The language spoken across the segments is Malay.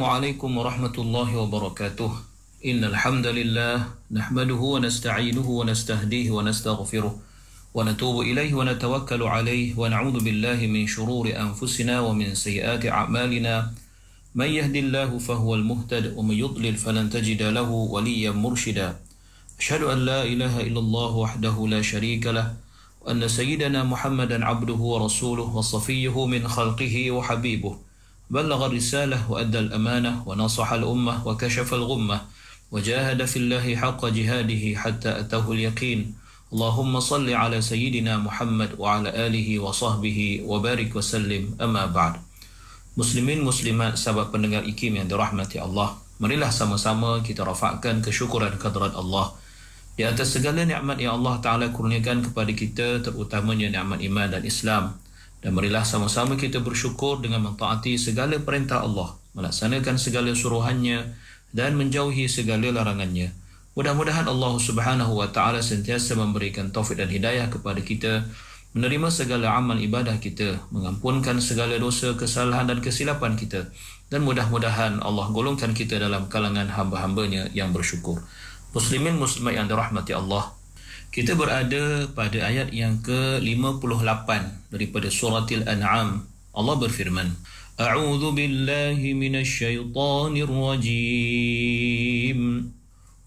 Assalamualaikum warahmatullahi wabarakatuh. Innal hamdalillah nahmaduhu wa nasta'inuhu wa nastahdihi wa nastaghfiruh wa natubu ilaihi wa natawakkalu alaihi wa na'udzu billahi min shururi anfusina wa min sayyiati a'malina. Man yahdihillahu fahuwal muhtad wa man yudlil falan tajida lahu waliyyan murshida. Asyhadu an la ilaha illallah wahdahu la syarika lah wa anna sayyidana Muhammadan 'abduhu wa rasuluhu wa safiyyuhu min khalqihi wa habibuh. بلغ الرسالة وأدى الأمانة ونصح الأمة وكشف الغمة وجاهد في الله حق جهاده حتى أتاه اليقين. اللهم صل على سيدنا محمد وعلى آله وصحبه وبارك وسلم. أما بعد. Muslimin muslimat sahabat pendengar IKIM yang dirahmati Allah, marilah sama-sama kita rafakkan kesyukuran kehadrat Allah di atas segala nikmat yang Allah Ta'ala kurniakan kepada kita, terutamanya nikmat iman dan Islam. Dan marilah sama-sama kita bersyukur dengan mentaati segala perintah Allah, melaksanakan segala suruhannya dan menjauhi segala larangannya. Mudah-mudahan Allah Subhanahu wa Ta'ala sentiasa memberikan taufik dan hidayah kepada kita, menerima segala amal ibadah kita, mengampunkan segala dosa, kesalahan dan kesilapan kita, dan mudah-mudahan Allah golongkan kita dalam kalangan hamba-hambanya yang bersyukur. Muslimin muslimat yang dirahmati Allah, kita berada pada ayat yang ke-58 daripada suratil An'am. Allah berfirman, A'udzu billahi minasy syaithanir rajim.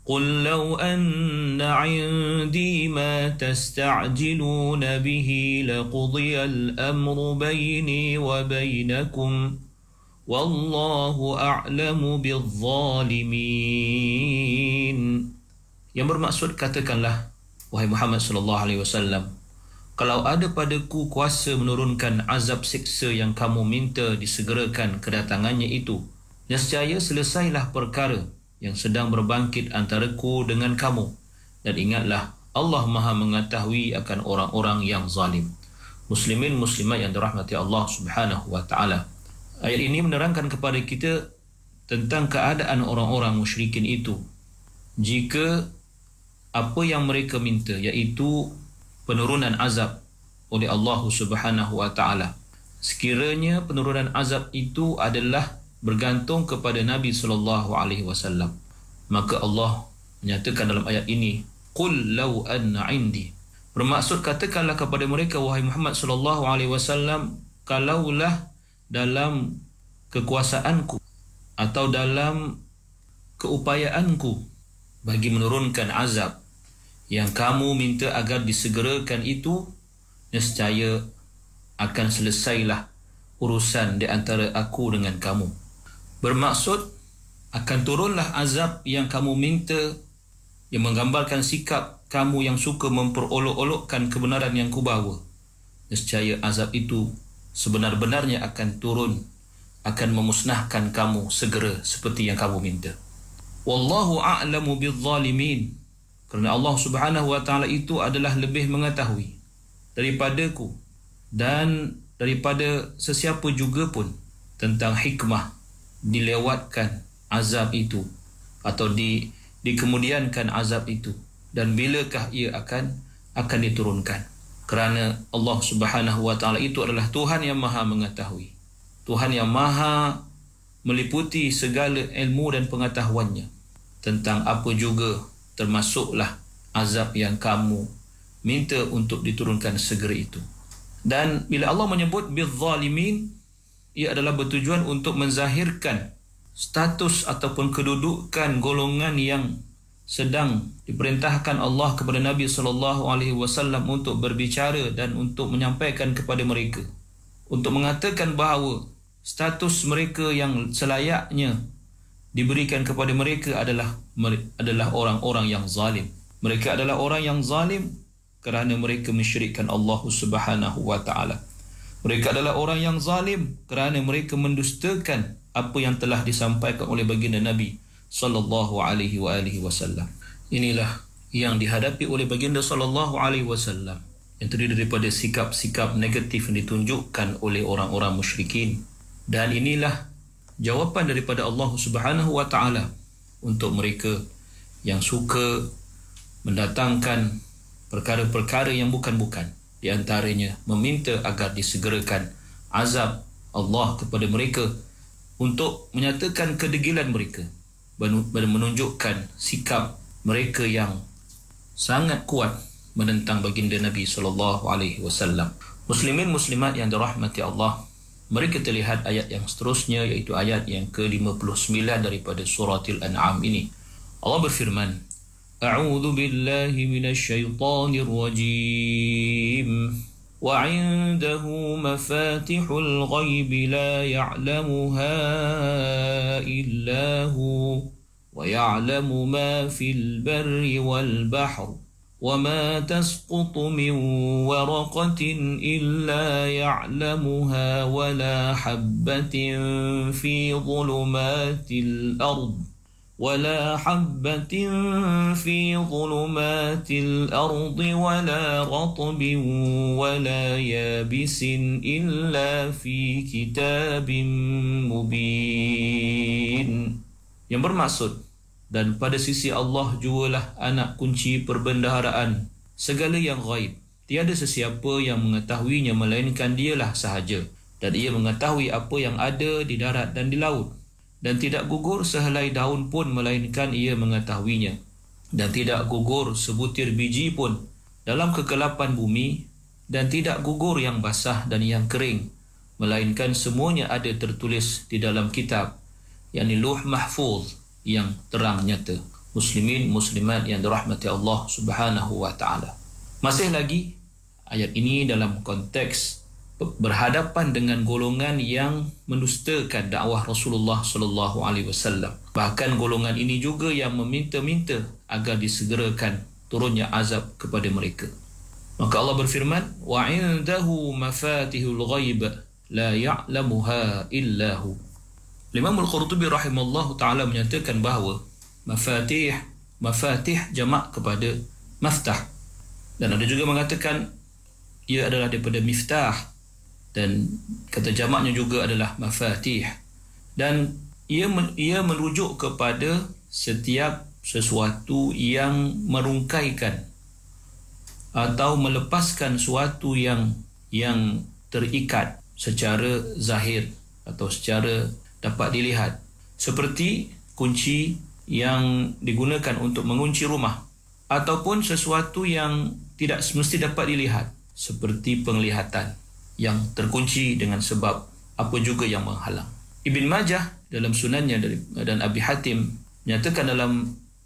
Qul law anna 'indi ma tasta'jiluna bihi laqudiyal amru baini wa bainakum wallahu a'lamu bizzalimin. Yang bermaksud, katakanlah wahai Muhammad sallallahu alaihi wasallam, kalau ada padaku kuasa menurunkan azab siksa yang kamu minta disegerakan kedatangannya itu, nescaya selesailah perkara yang sedang berbangkit antaraku dengan kamu, dan ingatlah Allah Maha mengetahui akan orang-orang yang zalim. Muslimin muslimat yang dirahmati Allah Subhanahu wa Ta'ala, ayat ini menerangkan kepada kita tentang keadaan orang-orang musyrikin itu jika apa yang mereka minta, iaitu penurunan azab oleh Allah Subhanahu wa Ta'ala, sekiranya penurunan azab itu adalah bergantung kepada Nabi sallallahu alaihi wasallam, maka Allah menyatakan dalam ayat ini, qul law anna 'indi, bermaksud katakanlah kepada mereka wahai Muhammad sallallahu alaihi wasallam, kalaulah dalam kekuasaanku atau dalam keupayaanku bagi menurunkan azab yang kamu minta agar disegerakan itu, nescaya akan selesailah urusan di antara aku dengan kamu. Bermaksud akan turunlah azab yang kamu minta, yang menggambarkan sikap kamu yang suka memperolok-olokkan kebenaran yang kubawa. Nescaya azab itu sebenar-benarnya akan turun, akan memusnahkan kamu segera seperti yang kamu minta. Wallahu a'lamu bizzalimin, kerana Allah Subhanahu wa Ta'ala itu adalah lebih mengetahui daripadaku dan daripada sesiapa juga pun tentang hikmah dilewatkan azab itu atau dikemudiankan azab itu, dan bilakah ia akan diturunkan. Kerana Allah Subhanahu wa Ta'ala itu adalah Tuhan yang Maha mengetahui, Tuhan yang Maha meliputi segala ilmu dan pengetahuannya tentang apa juga termasuklah azab yang kamu minta untuk diturunkan segera itu. Dan bila Allah menyebut bizzalimin, ia adalah bertujuan untuk menzahirkan status ataupun kedudukan golongan yang sedang diperintahkan Allah kepada Nabi sallallahu alaihi wasallam untuk berbicara dan untuk menyampaikan kepada mereka, untuk mengatakan bahawa status mereka yang selayaknya diberikan kepada mereka adalah orang-orang yang zalim. Mereka adalah orang yang zalim kerana mereka mensyirikkan Allah Subhanahu wa Ta'ala. Mereka adalah orang yang zalim kerana mereka mendustakan apa yang telah disampaikan oleh baginda Nabi sallallahu alaihi wasallam. Inilah yang dihadapi oleh baginda sallallahu alaihi wasallam, yang terdiri daripada sikap-sikap negatif yang ditunjukkan oleh orang-orang musyrikin. Dan inilah jawapan daripada Allah Subhanahu wa Ta'ala untuk mereka yang suka mendatangkan perkara-perkara yang bukan-bukan, di antaranya meminta agar disegerakan azab Allah kepada mereka untuk menyatakan kedegilan mereka dan menunjukkan sikap mereka yang sangat kuat menentang baginda Nabi SAW. Muslimin muslimat yang dirahmati Allah, mari kita lihat ayat yang seterusnya, iaitu ayat yang ke-59 daripada suratul An'am ini. Allah berfirman, A'udzu billahi minasyaitonir rajim. Wa 'indahu mafatihul ghaib la ya'lamuha illa hu wa ya'lamu ma fil barri wal bahri wa ma tasqutu min waraqatin illa ya'lamuha wa la habbatin fi dhulumatil ard ولا حبة في ظلمات الأرض ولا رطب ولا يابس إلا في كتاب مبين. Yang bermaksud, dan pada sisi Allah jugalah anak kunci perbendaharaan segala yang ghaib. Tiada sesiapa yang mengetahuinya melainkan dialah sahaja, dan ia mengetahui apa yang ada di darat dan di laut. Dan tidak gugur sehelai daun pun melainkan ia mengetahuinya, dan tidak gugur sebutir biji pun dalam kegelapan bumi, dan tidak gugur yang basah dan yang kering, melainkan semuanya ada tertulis di dalam kitab, yakni Lauh Mahfuz yang terang nyata. Muslimin muslimat yang dirahmati Allah Subhanahu wa taala. Masih lagi ayat ini dalam konteks berhadapan dengan golongan yang mendustakan dakwah Rasulullah sallallahu alaihi wasallam. Bahkan golongan ini juga yang meminta-minta agar disegerakan turunnya azab kepada mereka. Maka Allah berfirman, wa 'indahu mafatihul ghaib la ya'lamuha illa hu. Imam Al-Qurtubi rahimallahu taala menyatakan bahawa mafatih jamak kepada maftah, dan ada juga mengatakan ia adalah daripada miftah, dan kata jamaknya juga adalah mafatih, dan ia merujuk kepada setiap sesuatu yang merungkaikan atau melepaskan sesuatu yang terikat secara zahir atau secara dapat dilihat, seperti kunci yang digunakan untuk mengunci rumah, ataupun sesuatu yang tidak semesti dapat dilihat, seperti penglihatan yang terkunci dengan sebab apa juga yang menghalang. Ibn Majah dalam sunannya dan Abi Hatim menyatakan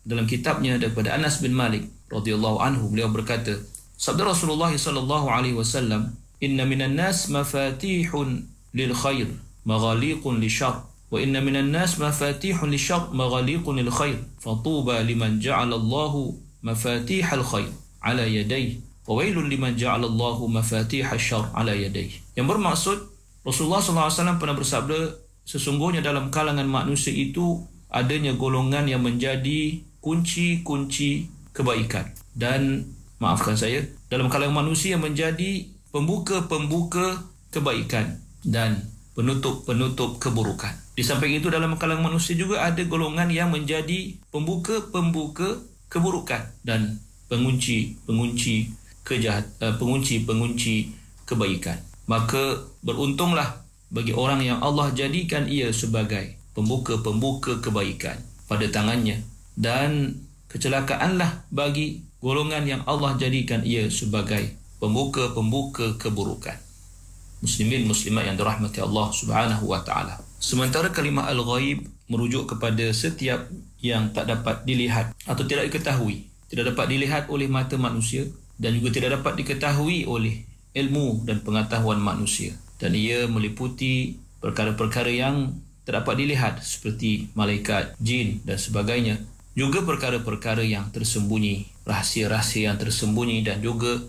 dalam kitabnya daripada Anas bin Malik radhiyallahu anhu, beliau berkata, sabda Rasulullah sallallahu alaihi wasallam, inna minan nas mafatihun lil khair maghaliqun lisyarr wa inna minan nas mafatihun lisyarr maghaliqun lil khair fatuba liman ja'ala Allahu mafatihal khair ala yadayhi wa wailul liman ja'ala Allahu mafatihal syarr ala yadayhi. Yang bermaksud, Rasulullah SAW pernah bersabda, sesungguhnya dalam kalangan manusia itu adanya golongan yang menjadi kunci-kunci kebaikan, dan maafkan saya, dalam kalangan manusia yang menjadi pembuka-pembuka kebaikan dan penutup-penutup keburukan. Di samping itu, dalam kalangan manusia juga ada golongan yang menjadi pembuka-pembuka keburukan dan pengunci-pengunci kebaikan. Maka beruntunglah bagi orang yang Allah jadikan ia sebagai pembuka-pembuka kebaikan pada tangannya, dan kecelakaanlah bagi golongan yang Allah jadikan ia sebagai pembuka-pembuka keburukan. Muslimin muslimat yang dirahmati Allah Subhanahu wa taala. Sementara kalimah al-ghaib merujuk kepada setiap yang tak dapat dilihat atau tidak diketahui, tidak dapat dilihat oleh mata manusia, dan juga tidak dapat diketahui oleh ilmu dan pengetahuan manusia, dan ia meliputi perkara-perkara yang tak dapat dilihat seperti malaikat, jin dan sebagainya, juga perkara-perkara yang tersembunyi, rahsia-rahsia yang tersembunyi, dan juga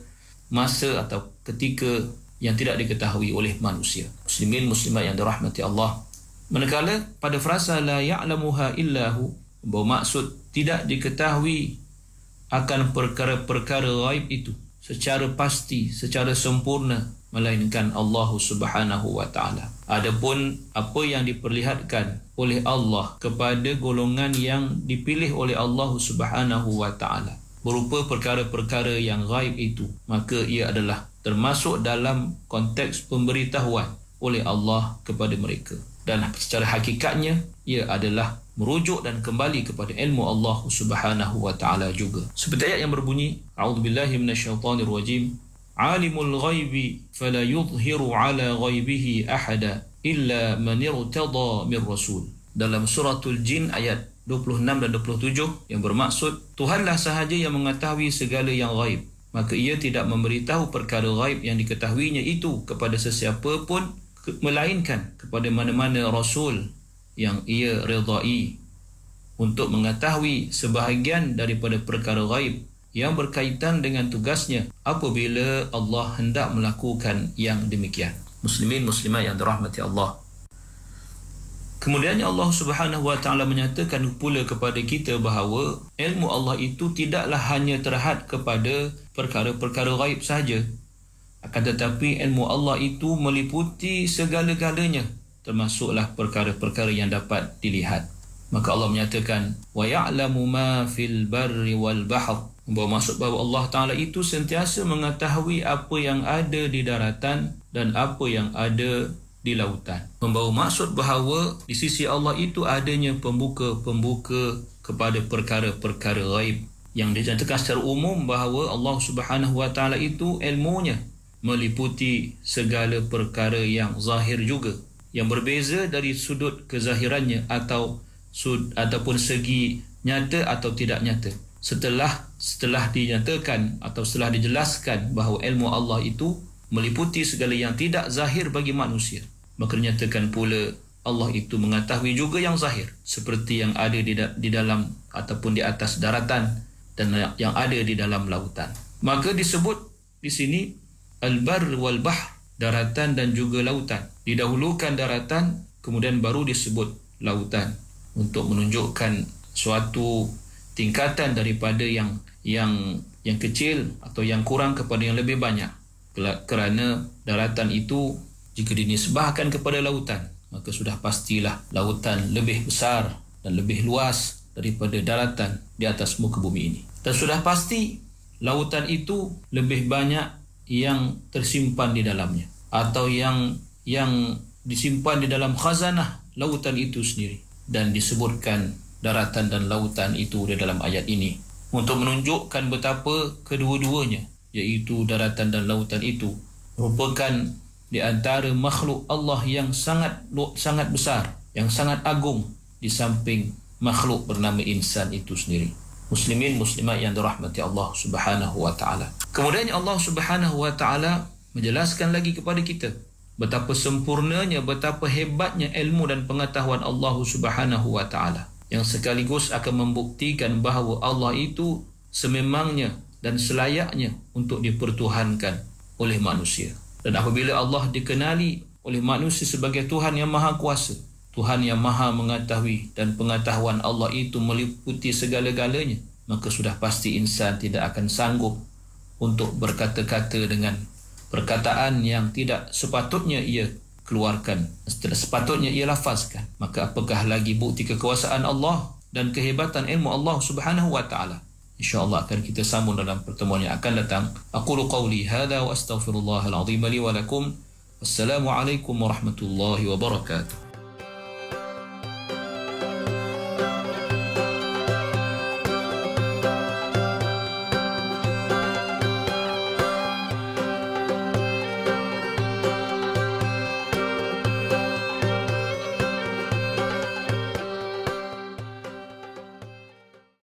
masa atau ketika yang tidak diketahui oleh manusia. Muslimin muslimat yang dirahmati Allah, manakala pada frasa la ya'lamuha illahu, bahawa maksud tidak diketahui akan perkara-perkara ghaib itu secara pasti, secara sempurna, melainkan Allah Subhanahu wa taala. Adapun apa yang diperlihatkan oleh Allah kepada golongan yang dipilih oleh Allah Subhanahu wa taala berupa perkara-perkara yang ghaib itu, maka ia adalah termasuk dalam konteks pemberitahuan oleh Allah kepada mereka. dan secara hakikatnya ia adalah merujuk dan kembali kepada ilmu Allah Subhanahu wa taala juga. Seperti ayat yang berbunyi, a'udzubillahi minasyaitonir rajim, alimul ghaibi fala yudhiru ala ghaibihi ahada illa man irtada mir rasul. Dalam suratul jin ayat 26 dan 27 yang bermaksud Tuhanlah sahaja yang mengetahui segala yang ghaib, maka ia tidak memberitahu perkara ghaib yang diketahuinya itu kepada sesiapa pun melainkan kepada mana-mana rasul yang ia redai untuk mengetahui sebahagian daripada perkara ghaib yang berkaitan dengan tugasnya apabila Allah hendak melakukan yang demikian. Muslimin muslimat yang dirahmati Allah. Kemudiannya Allah Subhanahu wa taala menyatakan pula kepada kita bahawa ilmu Allah itu tidaklah hanya terhad kepada perkara-perkara ghaib sahaja, akan tetapi ilmu Allah itu meliputi segala-galanya, termasuklah perkara-perkara yang dapat dilihat. Maka Allah menyatakan wa ya'lamu ma fil barri wal bahr, membawa maksud bahawa Allah Ta'ala itu sentiasa mengetahui apa yang ada di daratan dan apa yang ada di lautan. Membawa maksud bahawa di sisi Allah itu adanya pembuka-pembuka kepada perkara-perkara ghaib, yang dinyatakan secara umum bahawa Allah Subhanahu wa taala itu ilmunya meliputi segala perkara yang zahir juga, yang berbeza dari sudut kezahirannya ataupun segi nyata atau tidak nyata. Setelah dinyatakan atau setelah dijelaskan bahawa ilmu Allah itu meliputi segala yang tidak zahir bagi manusia, maka dinyatakan pula Allah itu mengetahui juga yang zahir, seperti yang ada di dalam ataupun di atas daratan dan yang ada di dalam lautan. Maka disebut di sini al-bar wal bahr, daratan dan juga lautan. Didahulukan daratan, kemudian baru disebut lautan, untuk menunjukkan suatu tingkatan daripada yang kecil atau yang kurang kepada yang lebih banyak. Kerana daratan itu jika dinisbahkan kepada lautan, maka sudah pastilah lautan lebih besar dan lebih luas daripada daratan di atas muka bumi ini. Dan sudah pasti lautan itu lebih banyak yang tersimpan di dalamnya, atau yang disimpan di dalam khazanah lautan itu sendiri. Dan disebutkan daratan dan lautan itu di dalam ayat ini untuk menunjukkan betapa kedua-duanya, iaitu daratan dan lautan itu merupakan di antara makhluk Allah yang sangat besar, yang sangat agung, di samping makhluk bernama insan itu sendiri. Muslimin muslimat yang dirahmati Allah Subhanahu wa taala. Kemudian Allah Subhanahu wa taala menjelaskan lagi kepada kita betapa sempurnanya, betapa hebatnya ilmu dan pengetahuan Allah Subhanahu wa taala, yang sekaligus akan membuktikan bahawa Allah itu sememangnya dan selayaknya untuk dipertuhankan oleh manusia. Dan apabila Allah dikenali oleh manusia sebagai Tuhan yang Maha Kuasa, Tuhan yang Maha mengetahui, dan pengetahuan Allah itu meliputi segala-galanya, maka sudah pasti insan tidak akan sanggup untuk berkata-kata dengan perkataan yang tidak sepatutnya ia keluarkan, tidak sepatutnya ia lafazkan. Maka apakah lagi bukti kekuasaan Allah dan kehebatan ilmu Allah Subhanahu wa taala? InsyaAllah akan kita sambung dalam pertemuan yang akan datang. Aqulu qawli hadha wa astaghfirullahal azim li wa lakum. Wassalamualaikum warahmatullahi wabarakatuh.